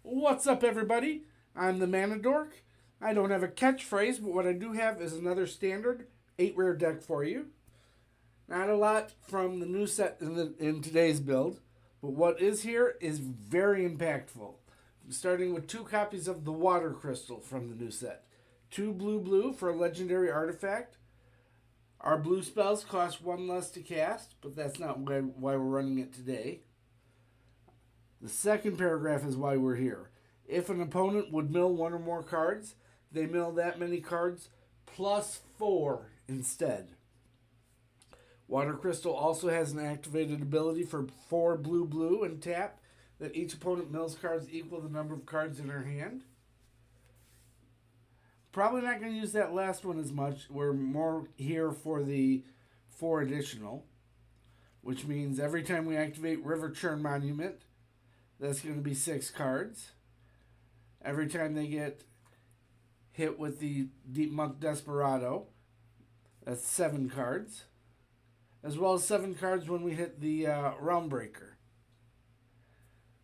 What's up, everybody? I'm the Mana Dork. I don't have a catchphrase, but what I do have is another standard 8 rare deck for you. Not a lot from the new set in today's build, but what is here is very impactful. Starting with 2 copies of the Water Crystal from the new set. 2 blue for a legendary artifact. Our blue spells cost 1 less to cast, but that's not why we're running it today. The second paragraph is why we're here. If an opponent would mill 1 or more cards, they mill that many cards plus 4 instead. Water Crystal also has an activated ability for 4 blue and tap that each opponent mills cards equal the number of cards in their hand. Probably not going to use that last one as much. We're more here for the 4 additional, which means every time we activate Riverchurn Monument, that's going to be 6 cards. Every time they get hit with the Deepmuck Desperado, that's 7 cards. As well as 7 cards when we hit the Realmbreaker.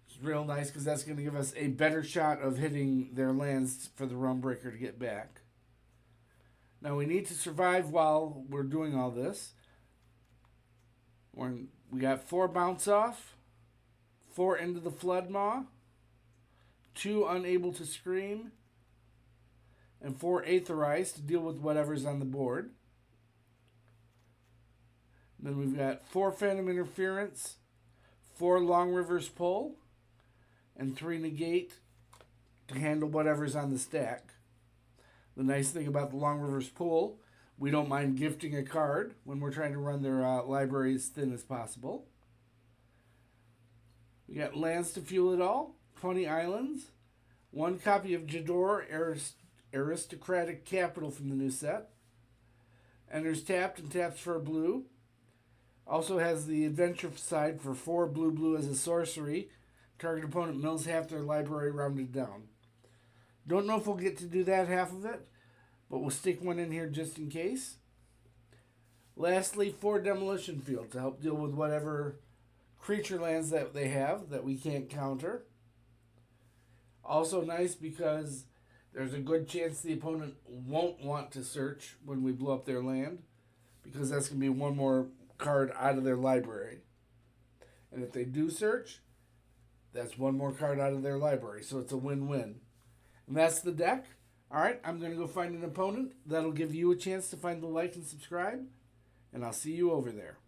It's real nice because that's going to give us a better shot of hitting their lands for the Realmbreaker to get back. Now we need to survive while we're doing all this. We got 4 Bounce Off, 4 Into the Flood Maw, 2 Unable to Scream, and 4 Aetherize to deal with whatever's on the board. Then we've got 4 Phantom Interference, 4 Long River's Pull, and 3 Negate to handle whatever's on the stack. The nice thing about the Long River's Pull, we don't mind gifting a card when we're trying to run their library as thin as possible. We got lands to fuel it all, 20 islands, 1 copy of Jidoor, Aristocratic Capital from the new set. Enters tapped and taps for a blue. Also has the adventure side for 4 blue as a sorcery. Target opponent mills half their library rounded down. Don't know if we'll get to do that half of it, but we'll stick 1 in here just in case. Lastly, 4 Demolition Field to help deal with whatever creature lands that they have that we can't counter. Also nice because there's a good chance the opponent won't want to search when we blow up their land, because that's going to be 1 more card out of their library. And if they do search, that's 1 more card out of their library. So it's a win-win. And that's the deck. Alright, I'm going to go find an opponent. That'll give you a chance to find the like and subscribe. And I'll see you over there.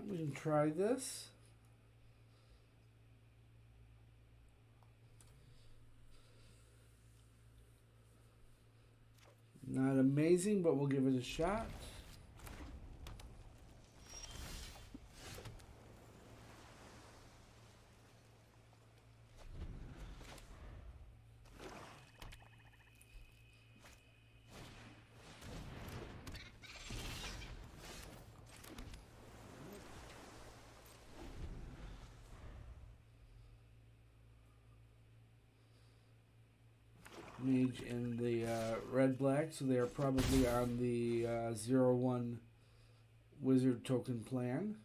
We can try this. Not amazing, but we'll give it a shot. Mage in the red-black, so they are probably on the 0-1 wizard token plan.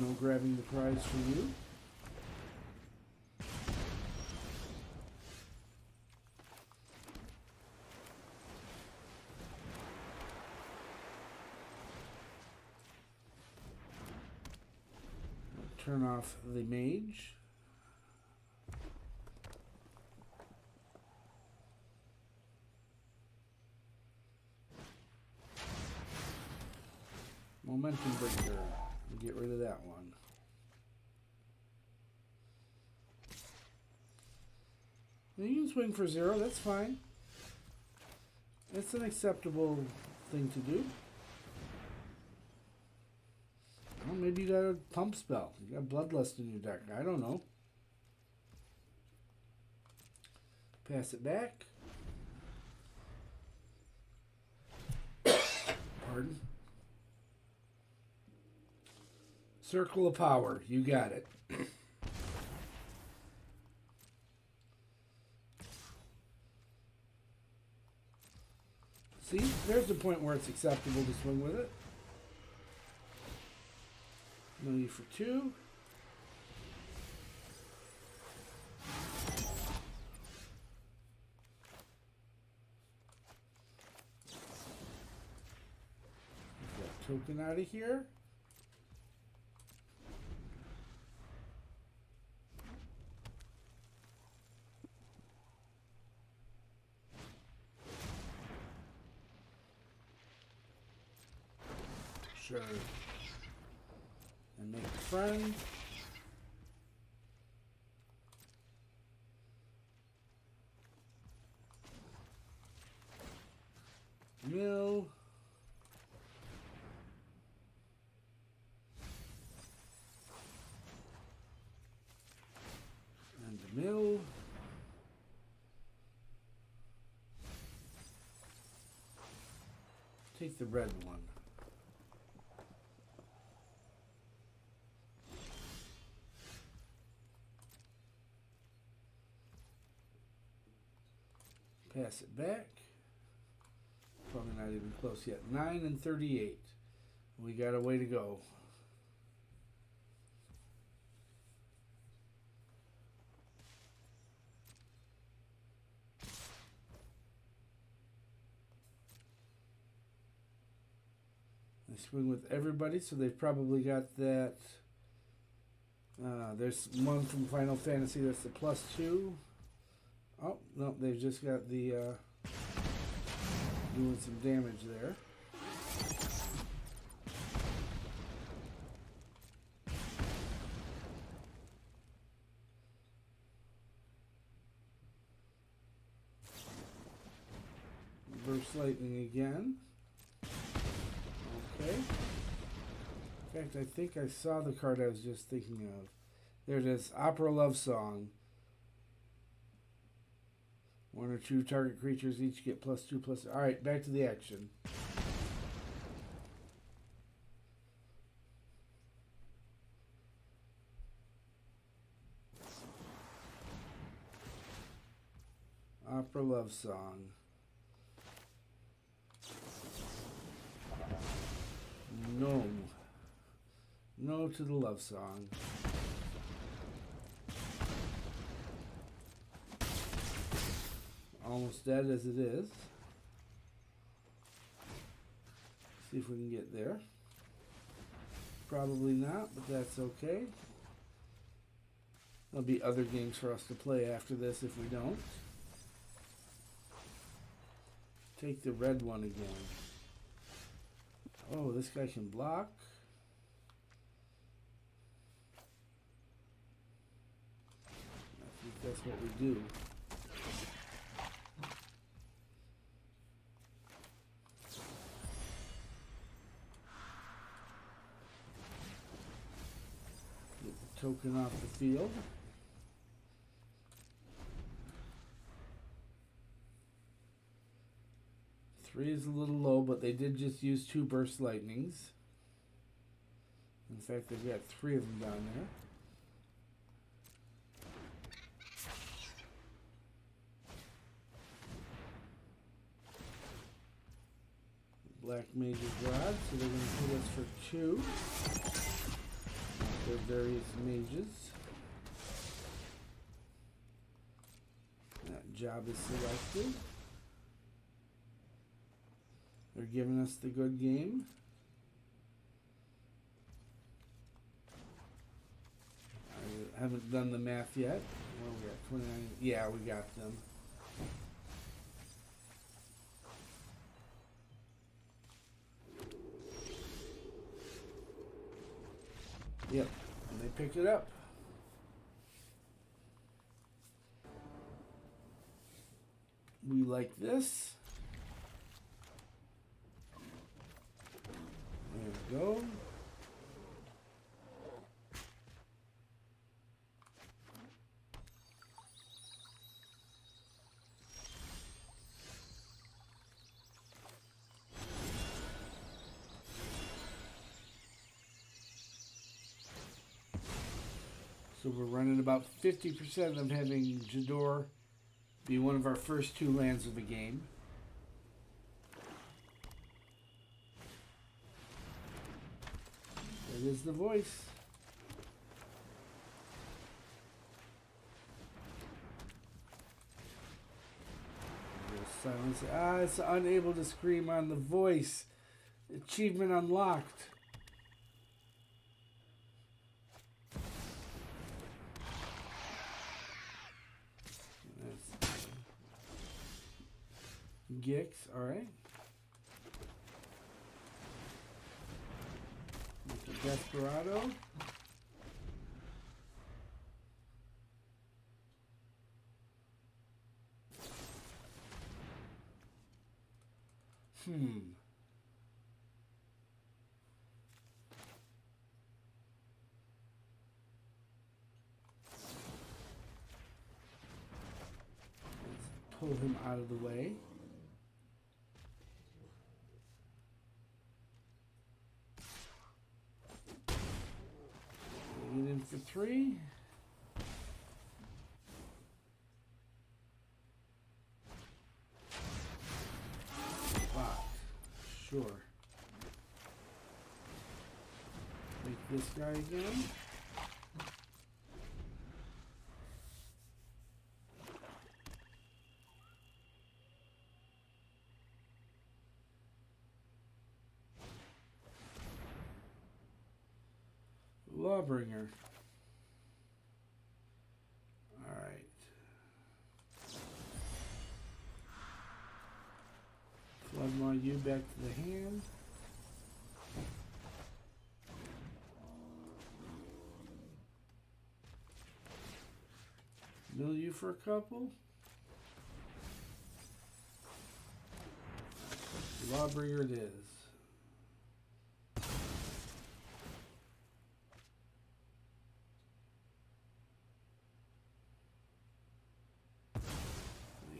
No grabbing the prize for you. Turn off the mage. Momentum Breaker. Get rid of that one. And you can swing for 0, that's fine. It's an acceptable thing to do. Well, maybe you got a pump spell. You got Bloodlust in your deck. I don't know. Pass it back. Pardon. Circle of Power. You got it. See, There's the point where it's acceptable to swing with it. No need for 2. Token out of here. Sure. And make a friend. Mill. Mill. Take the red one. Pass it back. Probably not even close yet. 9 and 38. We got a way to go. I swing with everybody, so they've probably got that. There's one from Final Fantasy that's the +2. Oh, no, they've just got the doing some damage there. Burst Lightning again. Okay. In fact, I think I saw the card I was just thinking of. There it is, Opera Love Song. 1 or 2 target creatures each get +2/+. All right, back to the action. Opera Love Song. No. No to the love song. Almost dead as it is. See if we can get there. Probably not, but that's okay. There'll be other games for us to play after this if we don't. Take the red one again. Oh, this guy can block. I think that's what we do. Get the token off the field. Three is a little low, but they did just use 2 burst lightnings. In fact, they've got 3 of them down there. Black Mage's Rod, so they're going to hit us for 2. Their various mages. That job is selected. They're giving us the good game. I haven't done the math yet. Well, we got 29. Yeah, we got them. Yep, and they pick it up. We like this. There we go. So we're running about 50% of having Jidoor be one of our first 2 lands of the game. It is the voice. Silence. Ah, it's unable to scream on the voice. Achievement unlocked. That's Gix, alright. Desperado. Let's pull him out of the way. Get in for 3. Sure. Make this guy again. Lawbringer. All right. Flood Maw you back to the hand. Mill you for a couple. Lawbringer it is.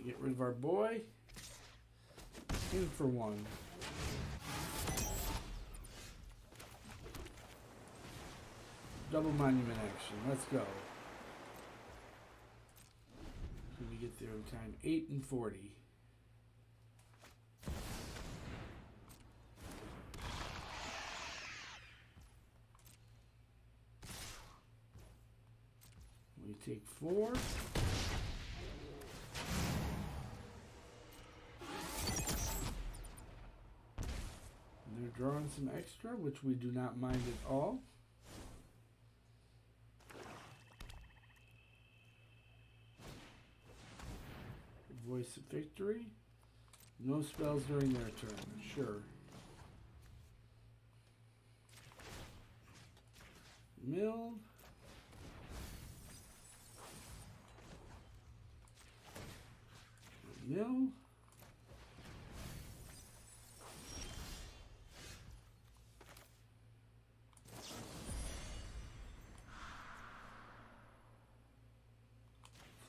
Get rid of our boy. In for 1. Double monument action. Let's go. Can we get there in time? 8 and 40. We take 4. They're drawing some extra, which we do not mind at all. Voice of Victory. No spells during their turn. Sure. Mill. Mill.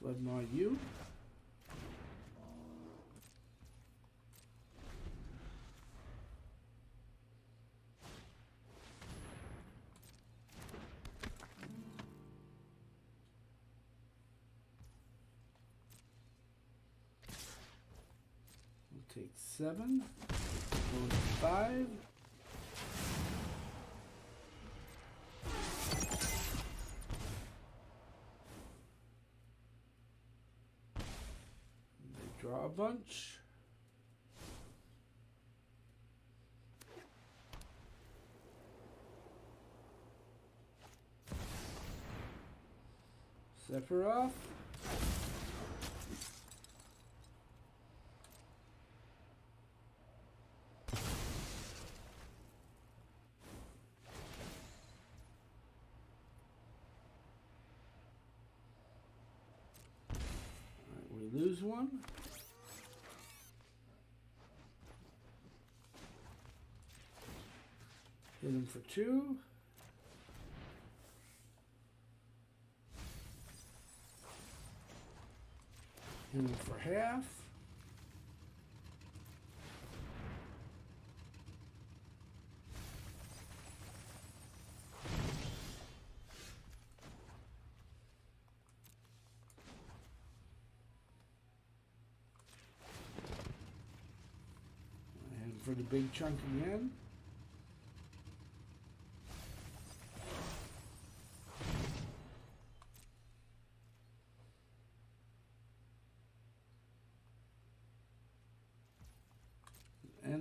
Flood Maw you. We'll take 7. Go to 5. Draw a bunch. Sephiroth. We lose one. Hit him for 2. Hit him for half. And for the big chunk again.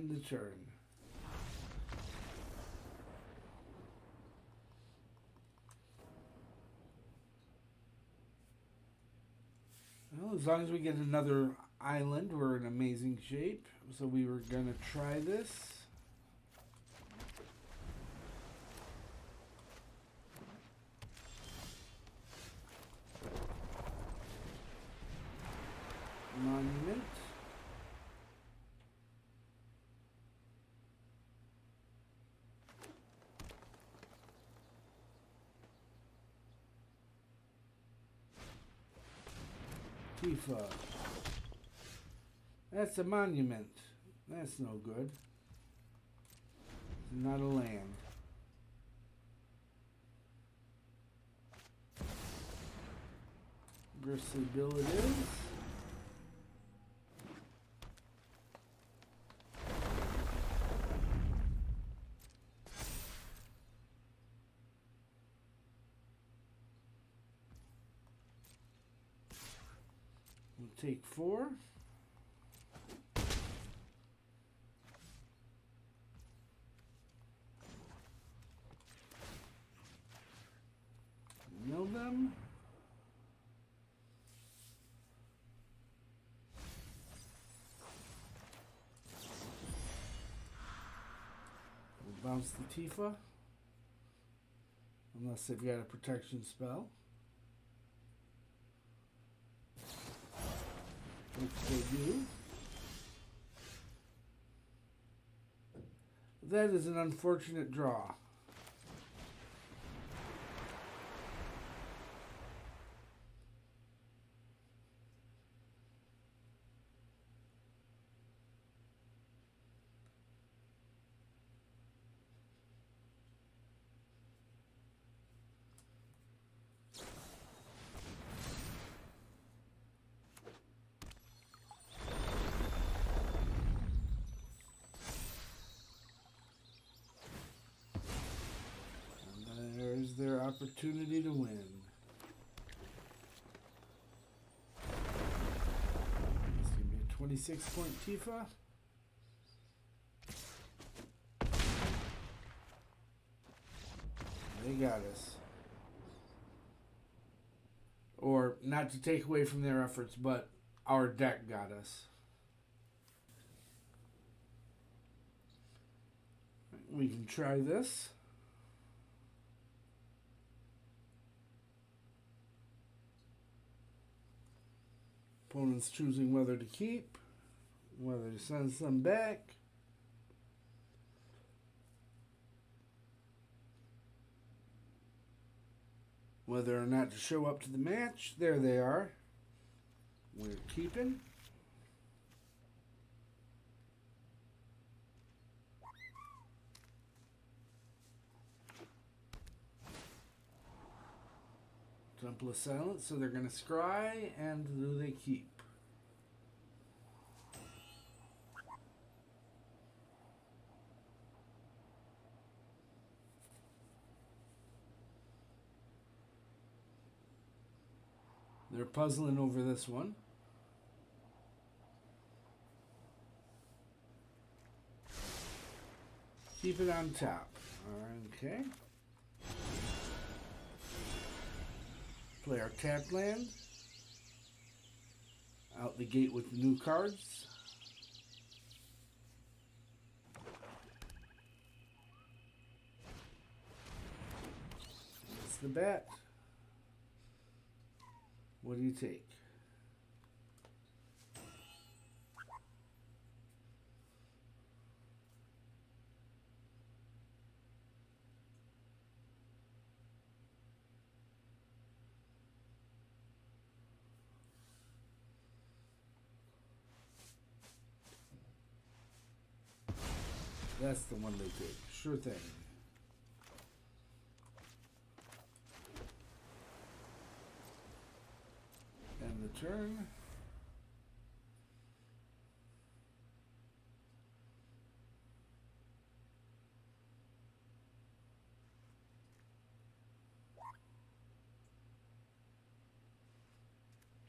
End the turn. Well, as long as we get another island, we're in amazing shape. So we were going to try this. Monument. Tifa. That's a monument. That's no good. It's not a land. Bristly Bill it is. We'll take 4. Mill them. We'll bounce the Tifa. Unless they've got a protection spell. Which they do. That is an unfortunate draw. Their opportunity to win. It's going to be a 26-point Tifa. They got us. Or, not to take away from their efforts, but our deck got us. We can try this. Opponent's choosing whether to keep, whether to send some back. Whether or not to show up to the match. There they are. We're keeping. Temple of Silence, so they're going to scry, and do they keep? They're puzzling over this one. Keep it on top. Okay. Play our tapped land. Out the gate with the new cards. That's the bet. What do you take? That's the one they take. Sure thing. And the turn.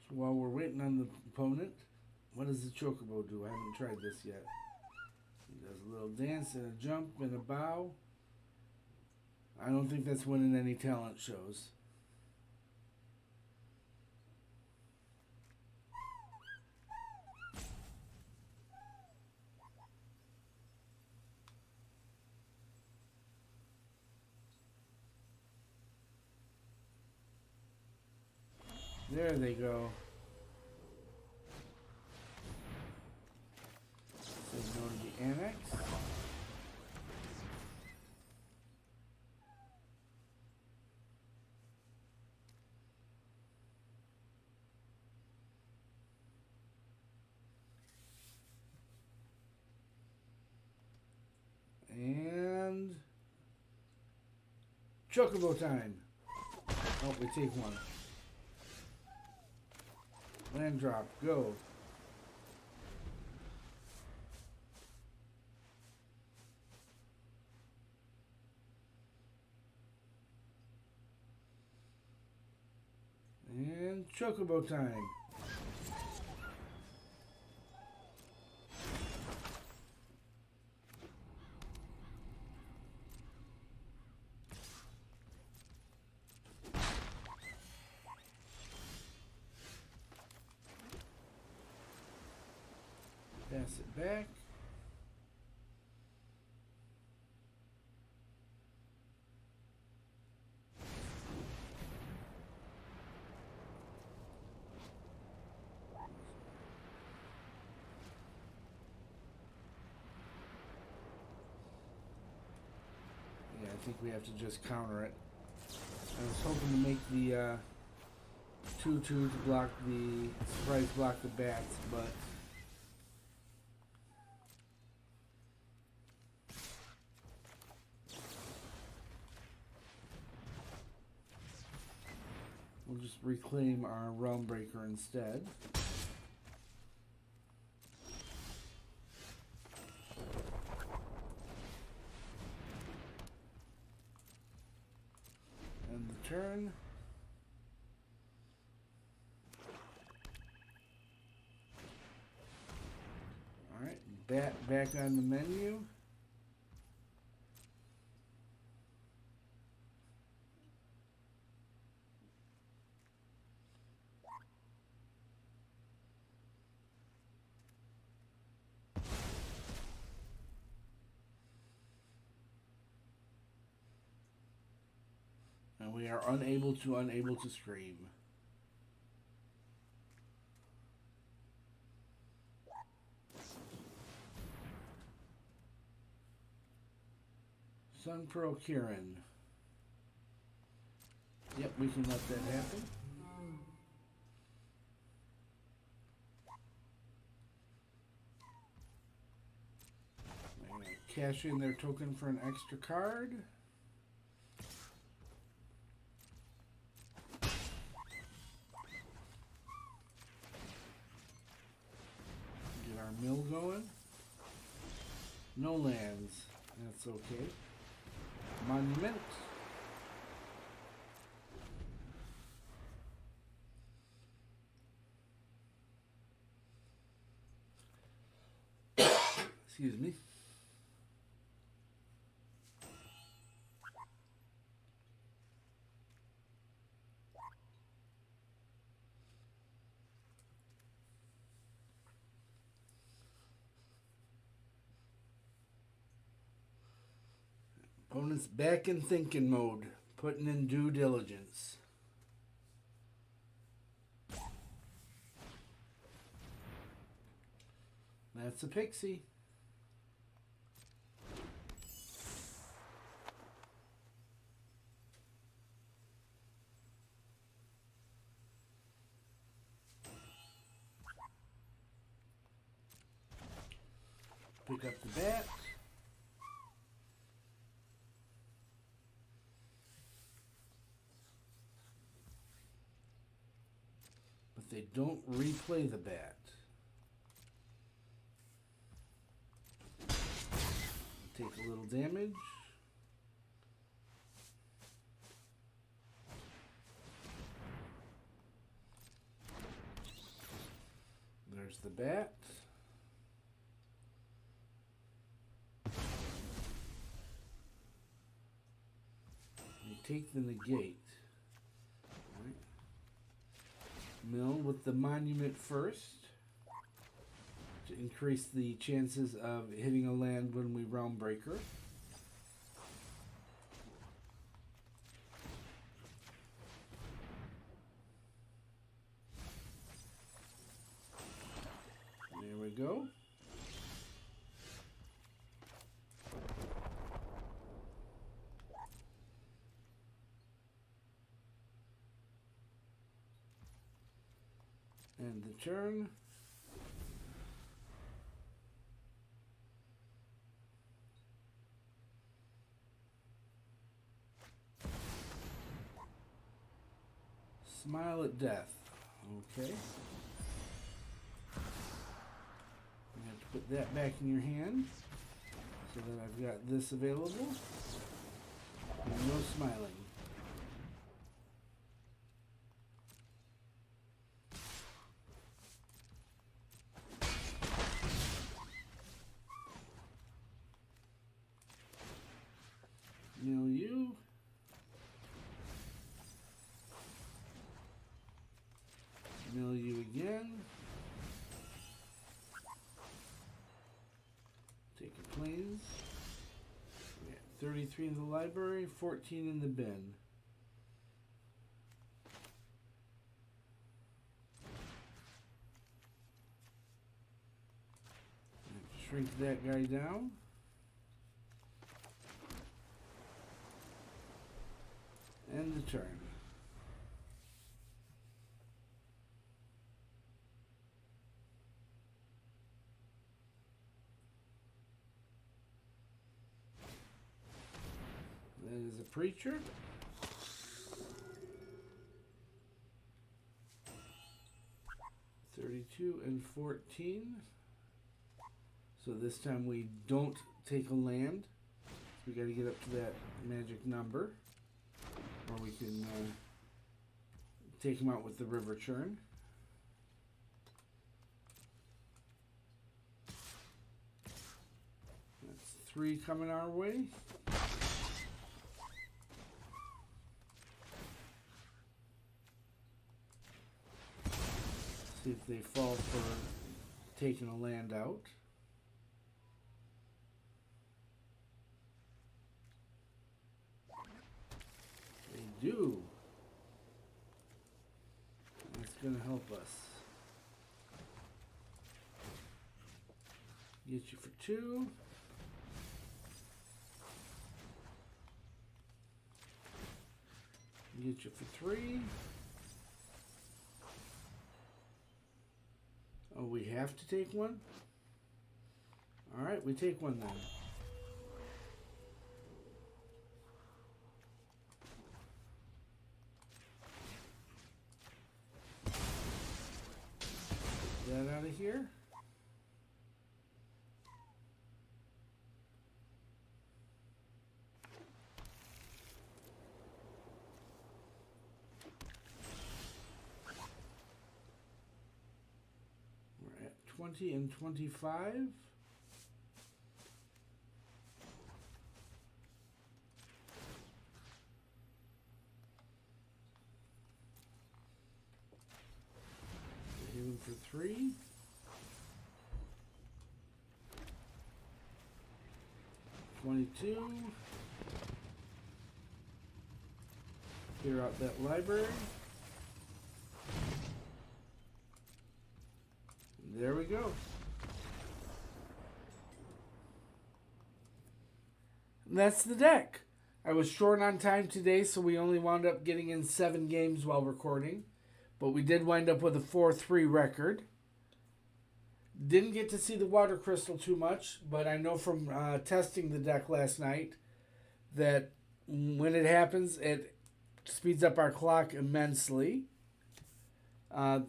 So while we're waiting on the opponent, what does the Chocobo do? I haven't tried this yet. He does a little dance and a jump and a bow. I don't think that's winning any talent shows. There they go. Says no to the annex. And Chocobo time. Oh, we take one. Land drop, go. And Chocobo time. Pass it back. Yeah, I think we have to just counter it. I was hoping to make the 2/2 to block the surprise block the bats, but we'll just reclaim our Realmbreaker instead. And the turn. Alright, bat back on the menu. And we are unable to scream. Sun Pearl Kieran. Yep, we can let that happen. I'm gonna cash in their token for an extra card. Get our mill going. No lands. That's okay. Monument. Excuse me. Opponent's back in thinking mode, putting in due diligence. That's a pixie. Pick up the bat. But they don't replay the bat. Take a little damage. There's the bat. take the negate. All right. Mill with the monument first to increase the chances of hitting a land when we Realmbreaker. There we go. And the turn. Smile at death. Okay. You have to put that back in your hand so that I've got this available. And no smiling. Mill you. Mill you again. Take your planes. We got 33 in the library, 14 in the bin. Shrink that guy down. And the turn. That is a preacher. And 14. So this time we don't take a land. We got to get up to that magic number. Or we can take him out with the Riverchurn. That's 3 coming our way. See if they fall for taking a land out. Do. That's going to help us. Get you for 2. Get you for 3. Oh, we have to take one? Alright, we take one then. That out of here. We're at 20 and 25. For 3. $22. Clear out that library. There we go. And that's the deck. I was short on time today, so we only wound up getting in 7 games while recording. But we did wind up with a 4-3 record. Didn't get to see the water crystal too much, but I know from testing the deck last night that when it happens, it speeds up our clock immensely. The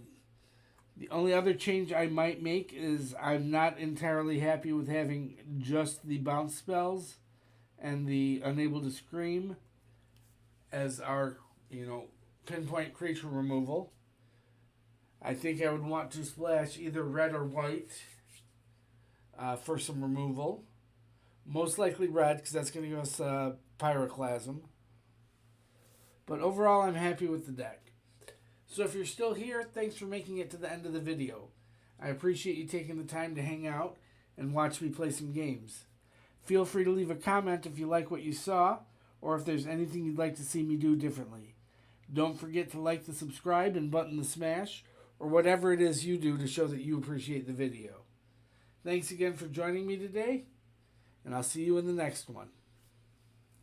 only other change I might make is I'm not entirely happy with having just the bounce spells and the unable to scream as our, pinpoint creature removal. I think I would want to splash either red or white for some removal. Most likely red, because that's going to give us Pyroclasm. But overall, I'm happy with the deck. So if you're still here, thanks for making it to the end of the video. I appreciate you taking the time to hang out and watch me play some games. Feel free to leave a comment if you like what you saw, or if there's anything you'd like to see me do differently. Don't forget to like the subscribe and button the smash, or whatever it is you do to show that you appreciate the video. Thanks again for joining me today, and I'll see you in the next one.